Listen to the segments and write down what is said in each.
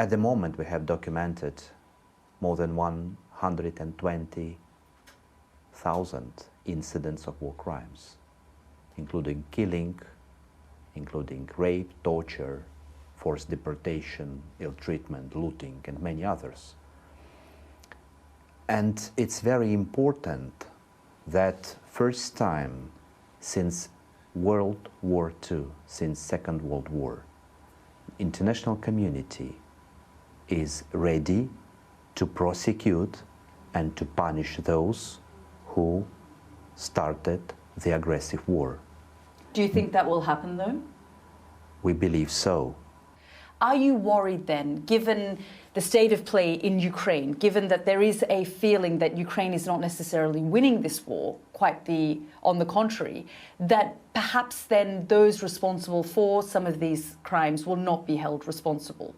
At the moment, we have documented more than 120,000 incidents of war crimes, including killing, including rape, torture, forced deportation, ill treatment, looting, and many others. And it's very important that first time since World War II, since Second World War, international community is ready to prosecute and to punish those who started the aggressive war. Do you think that will happen, though? We believe so. Are you worried then, given the state of play in Ukraine, given that there is a feeling that Ukraine is not necessarily winning this war, on the contrary, that perhaps then those responsible for some of these crimes will not be held responsible?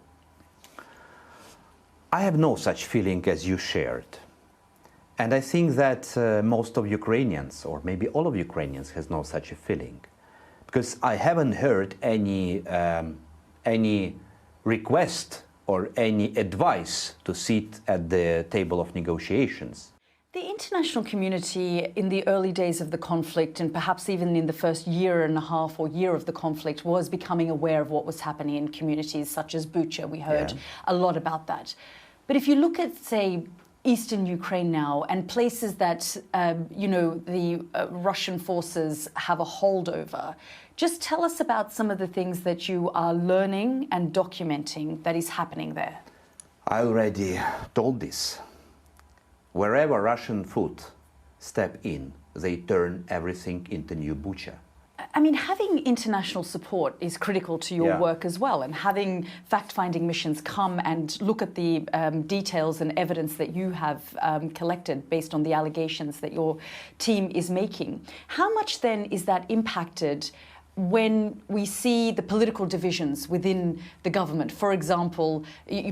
I have no such feeling as you shared. And I think that most of Ukrainians, or maybe all of Ukrainians, has no such a feeling. Because I haven't heard any request or any advice to sit at the table of negotiations. The international community in the early days of the conflict, and perhaps even in the first year and a half or year of the conflict, was becoming aware of what was happening in communities such as Bucha. We heard a lot about that. But if you look at, say, eastern Ukraine now, and places that, the Russian forces have a hold over, just tell us about some of the things that you are learning and documenting that is happening there. I already told this. Wherever Russian foot step in, they turn everything into new Bucha. I mean, having international support is critical to your work as well, and having fact-finding missions come and look at the details and evidence that you have collected based on the allegations that your team is making. How much then is that impacted when we see the political divisions within the government? For example,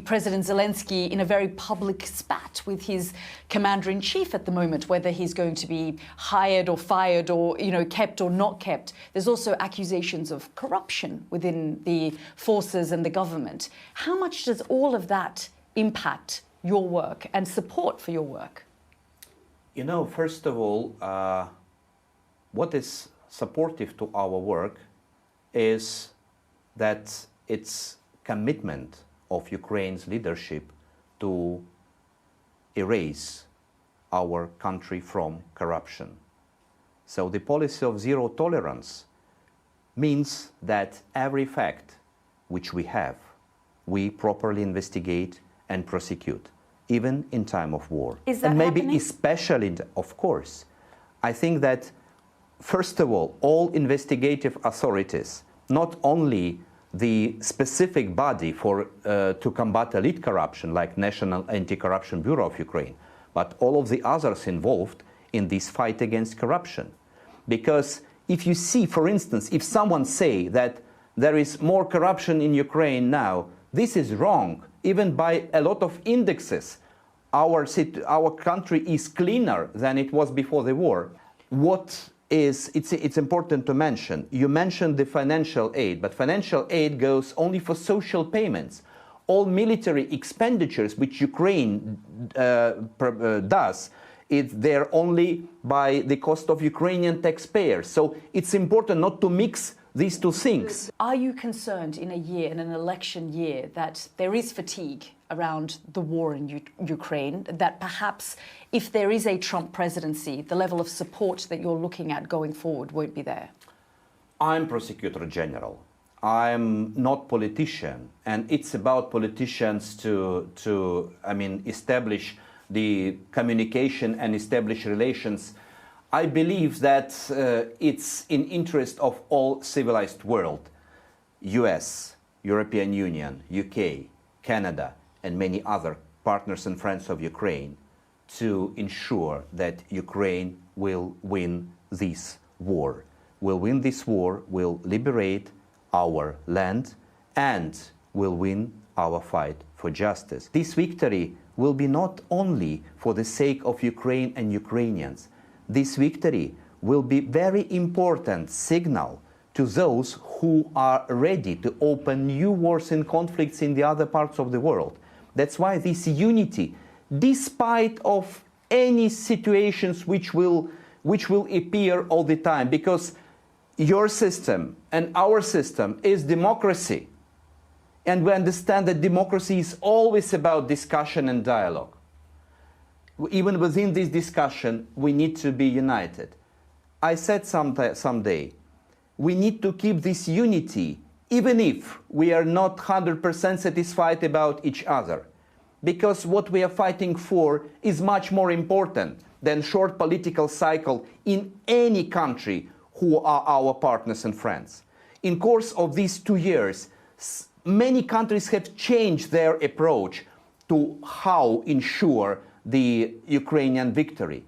President Zelensky in a very public spat with his commander-in-chief at the moment, whether he's going to be hired or fired or, kept or not kept. There's also accusations of corruption within the forces and the government. How much does all of that impact your work and support for your work? First of all, what is supportive to our work is that it's commitment of Ukraine's leadership to erase our country from corruption. So the policy of zero tolerance means that every fact which we have, we properly investigate and prosecute, even in time of war. Is that and maybe happening? Especially, of course, I think that first of all investigative authorities, not only the specific body to combat elite corruption, like National Anti-Corruption Bureau of Ukraine, but all of the others involved in this fight against corruption. Because if you see, for instance, if someone say that there is more corruption in Ukraine now, this is wrong. Even by a lot of indexes, our country is cleaner than it was before the war. It's important to mention. You mentioned the financial aid, but financial aid goes only for social payments. All military expenditures which Ukraine does, they're only by the cost of Ukrainian taxpayers. So it's important not to mix these two things. Are you concerned in an election year, that there is fatigue around the war in Ukraine, that perhaps if there is a Trump presidency, the level of support that you're looking at going forward won't be there? I'm prosecutor general. I'm not politician, and it's about politicians to establish the communication and establish relations. I believe that it's in interest of all civilized world, US, European Union, UK, Canada, and many other partners and friends of Ukraine, to ensure that Ukraine will win this war. Will win this war, will liberate our land, and will win our fight for justice. This victory will be not only for the sake of Ukraine and Ukrainians. This victory will be very important signal to those who are ready to open new wars and conflicts in the other parts of the world. That's why this unity, despite of any situations which will appear all the time, because your system and our system is democracy. And we understand that democracy is always about discussion and dialogue. Even within this discussion, we need to be united. I said someday, we need to keep this unity, even if we are not 100% satisfied about each other. Because what we are fighting for is much more important than short political cycle in any country who are our partners and friends. In course of these 2 years, many countries have changed their approach to how ensure the Ukrainian victory.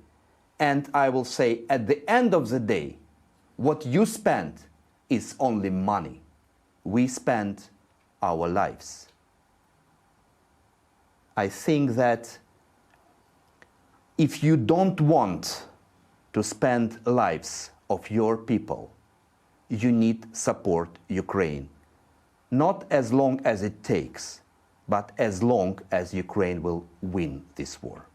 And I will say, at the end of the day, what you spend is only money. We spend our lives. I think that if you don't want to spend lives of your people, you need support Ukraine. Not as long as it takes, but as long as Ukraine will win this war.